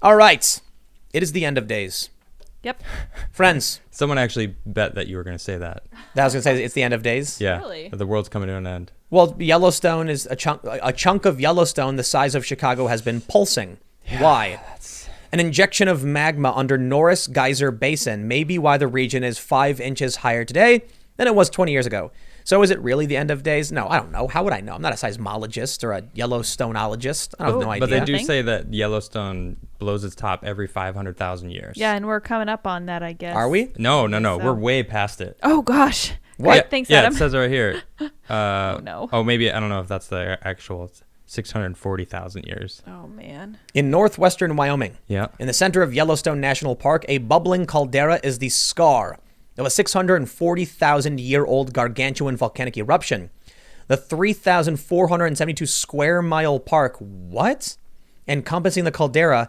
All right. It is the end of days. Yep. Friends. Someone actually bet that you were going to say that. I was going to say it's the end of days. Yeah. Really? The world's coming to an end. Well, Yellowstone is a chunk of Yellowstone the size of Chicago has been pulsing. Yeah, why? An injection of magma under Norris Geyser Basin may be why the region is 5 inches higher today than it was 20 years ago. So is it really the end of days? No, I don't know. How would I know? I'm not a seismologist or a Yellowstoneologist. I have no idea. But they do say that Yellowstone blows its top every 500,000 years. Yeah, and we're coming up on that, I guess. Are we? No. So. We're way past it. Oh, gosh. What? Thanks, Yeah, Adam. it says right here. Oh, no. Oh, maybe, I don't know if that's the actual. It's 640,000 years. Oh, man. In northwestern Wyoming, Yeah. in the center of Yellowstone National Park, a bubbling caldera is the scar of a 640,000-year-old gargantuan volcanic eruption. The 3,472 square mile park, encompassing the caldera,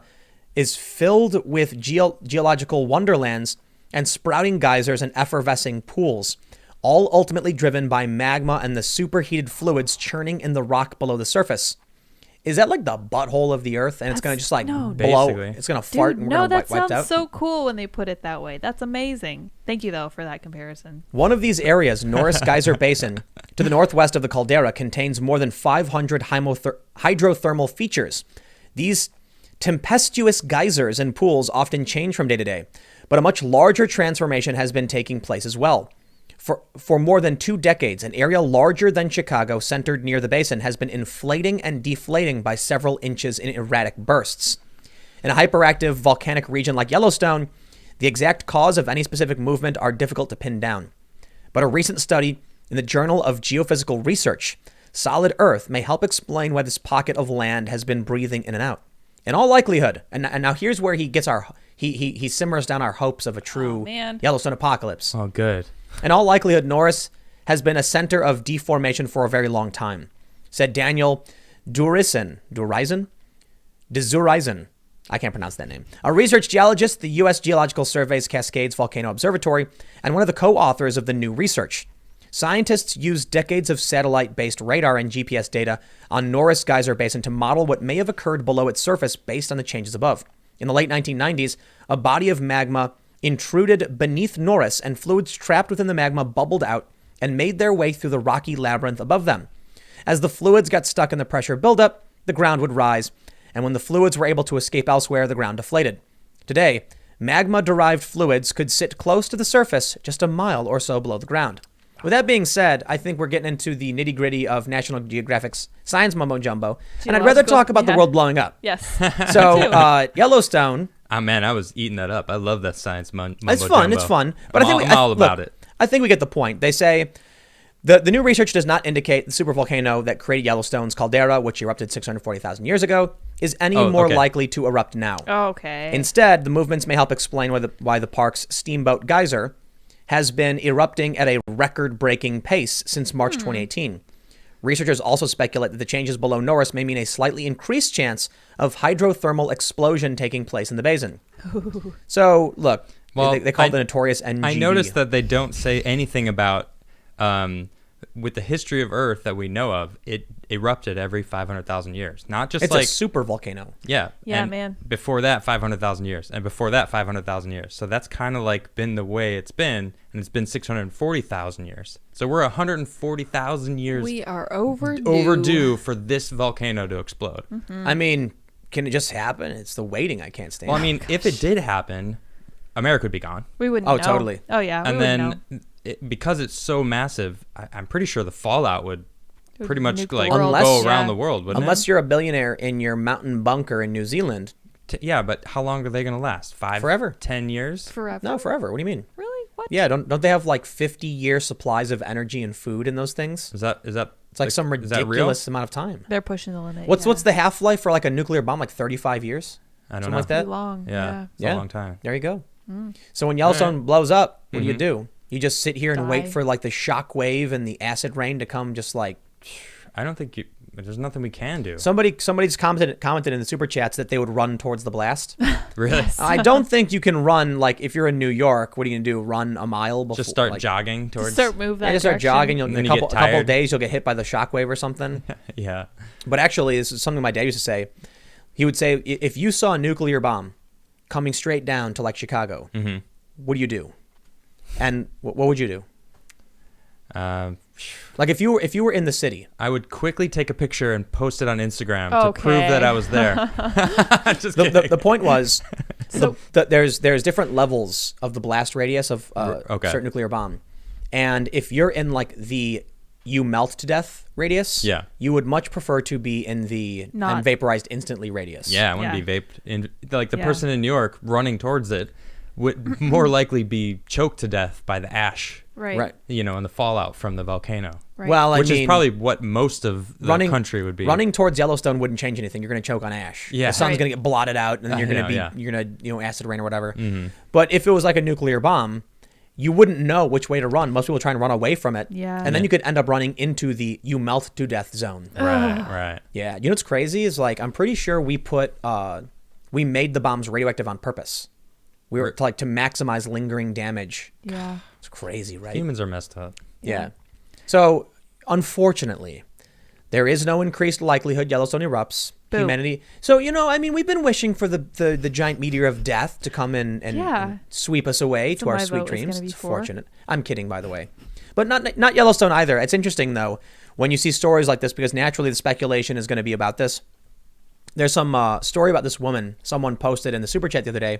is filled with geological wonderlands and sprouting geysers and effervescing pools, all ultimately driven by magma and the superheated fluids churning in the rock below the surface. Is that like the butthole of the earth and it's going to just like blow? Basically. It's going to fart and we're going to that wipe out? sounds so cool when they put it that way. That's amazing. Thank you, though, for that comparison. One of these areas, Norris Geyser Basin, to the northwest of the caldera, contains more than 500 hydrothermal features. These tempestuous geysers and pools often change from day to day, but a much larger transformation has been taking place as well. For more than 2 decades, an area larger than Chicago, centered near the basin, has been inflating and deflating by several inches in erratic bursts. In a hyperactive volcanic region like Yellowstone, the exact cause of any specific movement are difficult to pin down. But a recent study in the Journal of Geophysical Research, Solid Earth, may help explain why this pocket of land has been breathing in and out. In all likelihood, and now here's where he gets he simmers down our hopes of a true Yellowstone apocalypse. Oh, good. In all likelihood, Norris has been a center of deformation for a very long time, said Daniel Dzurizin. I can't pronounce that name. A research geologist, the U.S. Geological Survey's Cascades Volcano Observatory, and one of the co-authors of the new research. Scientists used decades of satellite-based radar and GPS data on Norris Geyser Basin to model what may have occurred below its surface based on the changes above. In the late 1990s, a body of magma intruded beneath Norris, and fluids trapped within the magma bubbled out and made their way through the rocky labyrinth above them. As the fluids got stuck in the pressure buildup, the ground would rise, and when the fluids were able to escape elsewhere, the ground deflated. Today, magma-derived fluids could sit close to the surface, just a mile or so below the ground. With that being said, I think we're getting into the nitty-gritty of National Geographic's science mumbo-jumbo, and I'd rather talk about the world blowing up. Yes. So, Yellowstone... Oh, man, I was eating that up. I love that science mumbo-jumbo. It's fun. But I'm all about it. I think we get the point. They say the new research does not indicate the supervolcano that created Yellowstone's caldera, which erupted 640,000 years ago, is any more likely to erupt now. Okay. Instead, the movements may help explain why the park's Steamboat Geyser has been erupting at a record-breaking pace since March 2018. Researchers also speculate that the changes below Norris may mean a slightly increased chance of hydrothermal explosion taking place in the basin. So, look, they call it the notorious NGV. I noticed that they don't say anything about, with the history of Earth that we know of, it erupted every 500,000 years. Not just it's like... a super volcano. Yeah. Yeah, and man. Before that, 500,000 years. And before that, 500,000 years. So that's kind of like been the way it's been. And it's been 640,000 years. So we're 140,000 years We are overdue. overdue for this volcano to explode. I mean, can it just happen? It's the waiting I can't stand. Well, I mean, if it did happen, America would be gone. We wouldn't know. Oh, totally. Oh, yeah. And then because it's so massive, I'm pretty sure the fallout would pretty much nuke the like world. go Yeah. around the world, wouldn't Unless you're a billionaire in your mountain bunker in New Zealand. yeah, but how long are they going to last? Forever. 10 years? Forever. No, forever. What do you mean? Really? What? Yeah, don't they have like 50-year supplies of energy and food in those things? Is that It's like some is that real? ridiculous amount of time. They're pushing the limit. What's the half-life for like a nuclear bomb? Like 35 years? I don't Something know. like that? Too long. Yeah, it's a long time. There you go. So when Yellowstone blows up, what do? You just sit here and Die. wait for like the shock wave and the acid rain to come just like... I don't think there's nothing we can do. Somebody's commented in the super chats that they would run towards the blast. Really? I don't think you can run, like, if you're in New York, what are you going to do? Run a mile before? Just start like, jogging towards... Start move that just start direction. jogging. And In then a you get couple of tired. days, you'll get hit by the shockwave or something. Yeah. But actually, this is something my dad used to say. He would say, if you saw a nuclear bomb coming straight down to like Chicago, what do you do? And what would you do? Like if you were in the city, I would quickly take a picture and post it on Instagram to prove that I was there. Just kidding. the point was, there's different levels of the blast radius of certain nuclear bomb, and if you're in like the you melt to death radius, you would much prefer to be in the and vaporized instantly radius. Yeah, I want to be vaped. Like the person in New York running towards it would more likely be choked to death by the ash. Right. You know, and the fallout from the volcano. Right. Well, which is probably what most of the country would be. Running towards Yellowstone wouldn't change anything. You're going to choke on ash. Yeah. The sun's going to get blotted out, and then you're going to acid rain or whatever. But if it was like a nuclear bomb, you wouldn't know which way to run. Most people try and run away from it. Yeah. And then you could end up running into the you melt to death zone. Right. Yeah. You know what's crazy is like I'm pretty sure we made the bombs radioactive on purpose. We were to maximize lingering damage. Yeah. It's crazy, right? Humans are messed up. Yeah. So, unfortunately, there is no increased likelihood Yellowstone erupts. Boom. Humanity. So, we've been wishing for the giant meteor of death to come in and sweep us away to our sweet dreams. It's fortunate. I'm kidding, by the way. But not Yellowstone either. It's interesting, though, when you see stories like this, because naturally the speculation is going to be about this. There's some story about this woman. Someone posted in the super chat the other day.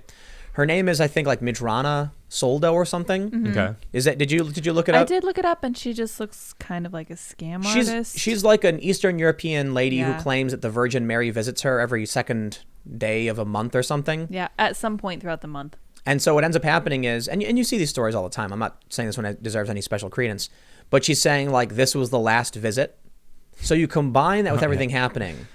Her name is, I think, like Mijrana Soldo or something. Okay. Is that? Did you look it up? I did look it up, and she just looks kind of like a scam artist. She's like an Eastern European lady who claims that the Virgin Mary visits her every second day of a month or something. Yeah, at some point throughout the month. And so what ends up happening is, and you see these stories all the time. I'm not saying this one deserves any special credence, but she's saying like this was the last visit. So you combine that with everything happening.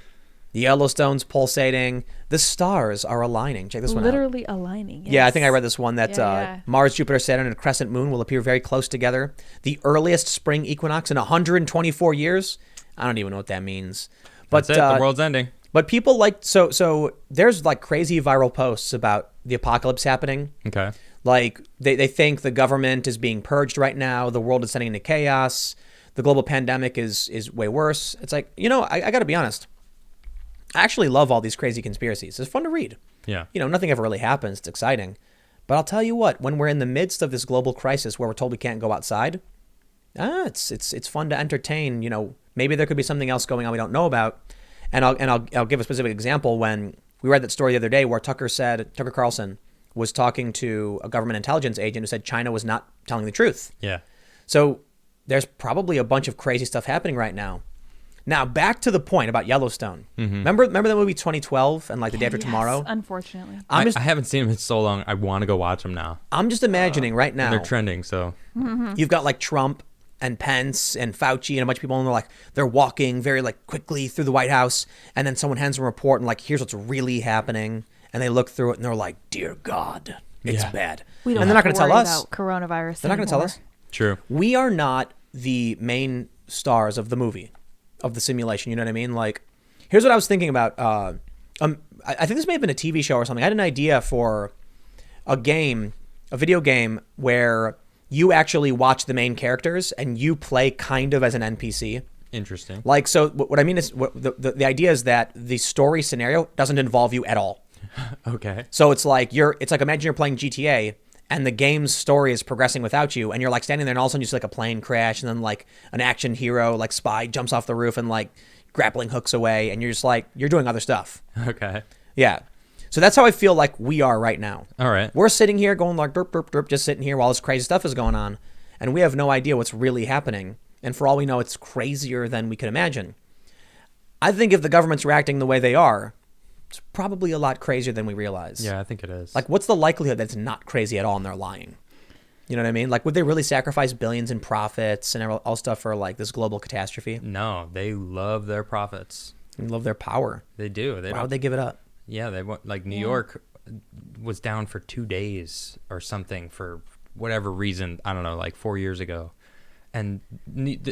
The Yellowstone's pulsating. The stars are aligning. Check this one out. Literally aligning. Yes. Yeah, I think I read this one that Mars, Jupiter, Saturn, and a crescent moon will appear very close together. The earliest spring equinox in 124 years. I don't even know what that means. But that's it. The world's ending. But people like so there's like crazy viral posts about the apocalypse happening. Okay. Like they think the government is being purged right now. The world is heading into chaos. The global pandemic is way worse. It's like, I got to be honest. I actually love all these crazy conspiracies. It's fun to read. Yeah. Nothing ever really happens. It's exciting. But I'll tell you what, when we're in the midst of this global crisis where we're told we can't go outside, it's fun to entertain. Maybe there could be something else going on we don't know about. And I'll give a specific example. When we read that story the other day where Tucker Carlson was talking to a government intelligence agent who said China was not telling the truth. Yeah. So there's probably a bunch of crazy stuff happening right now. Now, back to the point about Yellowstone. Remember the movie 2012 and like The Day After Tomorrow? Unfortunately. I haven't seen them in so long. I want to go watch them now. I'm just imagining right now. They're trending, so. You've got like Trump and Pence and Fauci and a bunch of people, and they're walking very like quickly through the White House, and then someone hands them a report and like, here's what's really happening, and they look through it and they're like, dear God, it's bad. We don't and they're not going to tell us. About coronavirus. They're not going to tell us. True. We are not the main stars of the movie. Of the simulation, you know what I mean? Like, here's what I was thinking about. I think this may have been a TV show or something. I had an idea for a video game where you actually watch the main characters and you play kind of as an NPC. Interesting. Like, so what I mean is, the idea is that the story scenario doesn't involve you at all. Okay. So it's like imagine you're playing GTA. And the game's story is progressing without you, and you're like standing there, and all of a sudden you see like a plane crash, and then like an action hero, like spy, jumps off the roof and like grappling hooks away, and you're just like you're doing other stuff. Okay. Yeah. So that's how I feel like we are right now. All right. We're sitting here going like derp derp derp, just sitting here while this crazy stuff is going on, and we have no idea what's really happening. And for all we know, it's crazier than we could imagine. I think if the government's reacting the way they are, it's probably a lot crazier than we realize. Yeah, I think it is. Like, what's the likelihood that it's not crazy at all and they're lying? You know what I mean? Like, would they really sacrifice billions in profits and all stuff for, like, this global catastrophe? No, they love their profits. They love their power. They do. Why would they give it up? Yeah, they want, like, New York was down for 2 days or something for whatever reason. I don't know, like 4 years ago. And,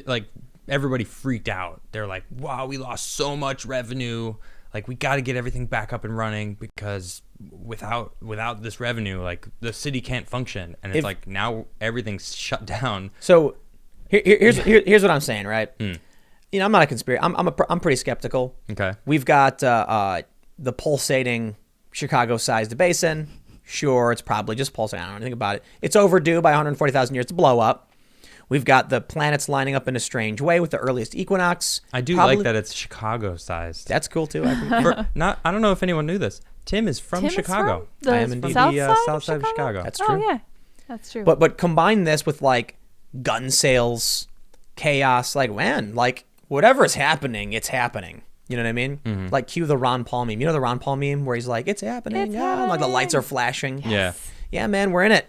like, everybody freaked out. They're like, wow, we lost so much revenue. Like, we got to get everything back up and running because without this revenue, like, the city can't function. And it's like now everything's shut down. So here's what I'm saying, right? I'm not a conspiracy. I'm pretty skeptical. Okay. We've got the the pulsating Chicago-sized basin. Sure, it's probably just pulsating. I don't know anything about it. It's overdue by 140,000 years to blow up. We've got the planets lining up in a strange way with the earliest equinox. I do like that it's Chicago-sized. That's cool too. I don't know if anyone knew this. Tim is from Chicago. From I am indeed south the side south side of Chicago. That's true. Oh yeah, that's true. But combine this with like gun sales, chaos, like man, like whatever is happening, it's happening. You know what I mean? Mm-hmm. Like cue the Ron Paul meme. You know the Ron Paul meme where he's like, "It's happening." It's Yeah, like the lights are flashing. Yeah. Yeah, man, we're in it.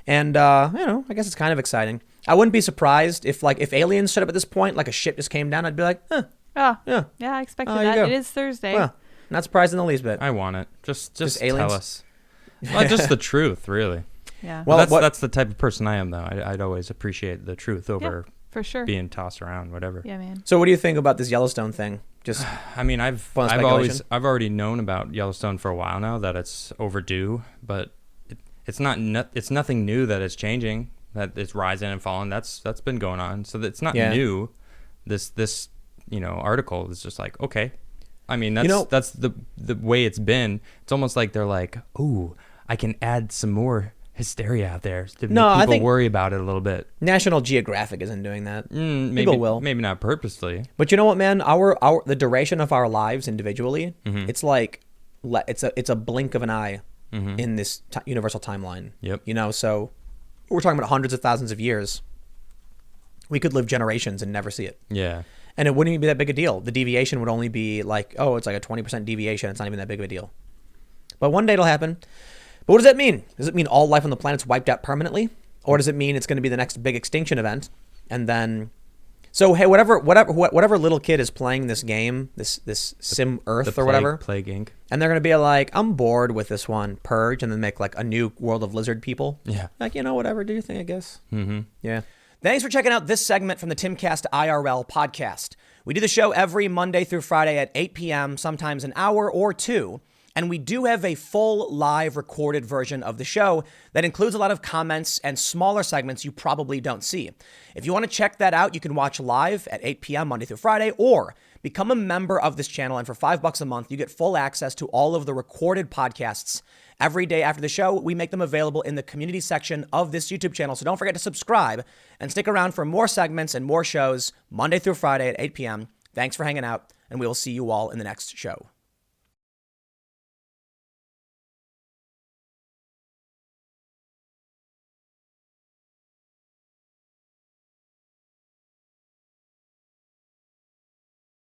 And I guess it's kind of exciting. I wouldn't be surprised if aliens showed up at this point, like a ship just came down. I'd be like, Oh, yeah, I expected Oh, there you that. go. It is Thursday. well, not surprised in the least bit. I want it. Just aliens? tell us. Well, just the truth, really. Yeah. Well, That's the type of person I am, though. I'd always appreciate the truth over for sure. being tossed around, whatever. Yeah, man. So, what do you think about this Yellowstone thing? Just I mean, I've speculation? already known about Yellowstone for a while now, that it's overdue, but it's nothing new that it's changing, that it's rising and falling. That's been going on, so it's not new. This article is just like, okay. I mean, that's the way it's been. It's almost like they're like, ooh, I can add some more hysteria out there to make people worry about it a little bit. National Geographic isn't doing that. Maybe will. Maybe not purposely. But you know what, man? The duration of our lives individually, it's like it's a blink of an eye in this universal timeline. Yep. So we're talking about hundreds of thousands of years. We could live generations and never see it. Yeah. And it wouldn't even be that big a deal. The deviation would only be like, oh, it's like a 20% deviation. It's not even that big of a deal. But one day it'll happen. But what does that mean? Does it mean all life on the planet's wiped out permanently? Or does it mean it's going to be the next big extinction event? And then, so hey, whatever little kid is playing this game, this Sim Earth or whatever, Plague Inc. and they're going to be like, I'm bored with this one, purge, and then make like a new world of lizard people. Yeah. Like, whatever, do your thing, I guess. Mm-hmm. Yeah. Thanks for checking out this segment from the Timcast IRL podcast. We do the show every Monday through Friday at 8 p.m., sometimes an hour or two. And we do have a full live recorded version of the show that includes a lot of comments and smaller segments you probably don't see. If you want to check that out, you can watch live at 8 p.m. Monday through Friday, or become a member of this channel. And for $5 a month, you get full access to all of the recorded podcasts. Every day after the show, we make them available in the community section of this YouTube channel. So don't forget to subscribe and stick around for more segments and more shows Monday through Friday at 8 p.m. Thanks for hanging out, and we will see you all in the next show.